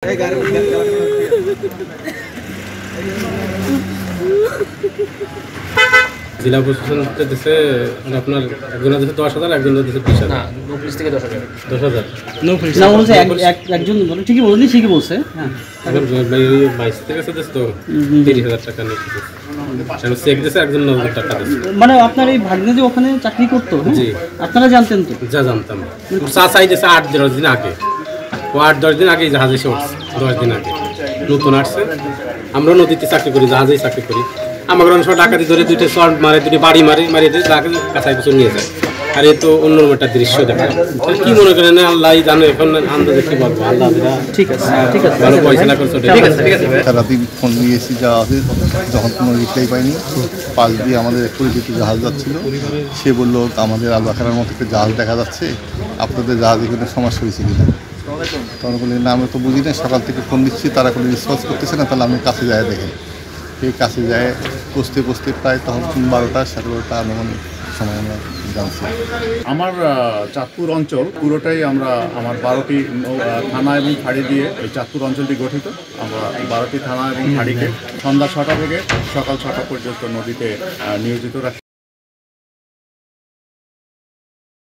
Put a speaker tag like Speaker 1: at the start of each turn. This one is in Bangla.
Speaker 1: জেলা প্রশাসন দিচ্ছে আপনার একজনের দিচ্ছে 10,000, একজনের দিচ্ছে 20,000।
Speaker 2: না, নো পুলিশ থেকে 10,000।
Speaker 1: 10,000
Speaker 3: না বলছে একজন বলে ঠিকই বলেনি, ঠিকই বলছে। হ্যাঁ,
Speaker 1: এখন 22 থেকে দিচ্ছে তো 30,000 টাকা নিচ্ছে। এখন চেক দিচ্ছে একজন 90 টাকা দিচ্ছে।
Speaker 3: মানে আপনার এই ভাগ্নে যে ওখানে চাকরি করতো,
Speaker 1: জি।
Speaker 3: আপনারা জানতেন তো?
Speaker 1: যা জানতাম, চাচাই দিচ্ছে 8-10 দিন আগে। ও 8-10 দিন আগে জাহাজে এসে উঠছে, 10 দিন আগে নতুন আসছে। আমরা নদীতে চাকরি করি, জাহাজেই চাকরি করি। আমাকে অনেক সময় ডাকাতি ধরে 2টা শর্ট মারে, 2টি বাড়ি মারিয়ে দিয়ে তাকে কাছাই কিছু নিয়ে যায়। আর এ তো অন্য একটা দৃশ্য দেখা। কি মনে করেন, আল্লাহ জানে, এখন আন্দাজে কি বলবো। আল্লাহ
Speaker 3: ঠিক আছে, ঠিক আছে,
Speaker 1: ভালো পয়সা করছো।
Speaker 2: ঠিক আছে, ঠিক আছে।
Speaker 4: সারাদিন ফোন নিয়েছি জাহাজের, যখন কোনো রিপ্লাই পাইনি, পাশ দিয়ে আমাদের এক পরিচিত জাহাজ যাচ্ছিল। সে বললো আমাদের আলবাখানার মতো একটা জাহাজ দেখা যাচ্ছে, আপনাদের জাহাজে কোনো সমস্যা হয়েছে কিনা। তখন বলি না, আমি তো বুঝি না, সকাল থেকে ফোন দিচ্ছি, তারা কোনো রেসপন্স করতেছে না, তাহলে আমি কাছে যাই দেখে। এই কাছে যায় বসতে প্রায় তখন 12টা 12:30 আনুমানিক সময় আমরা জানছি।
Speaker 5: আমার চাঁদপুর অঞ্চল পুরোটাই আমার 12টি থানা এবং ফাঁড়ি দিয়ে এই চাঁদপুর অঞ্চলটি গঠিত। আমরা 12টি থানা এবং ফাঁড়িকে সন্ধ্যা 6টা থেকে সকাল 6টা পর্যন্ত নদীতে নিয়োজিত রাখি।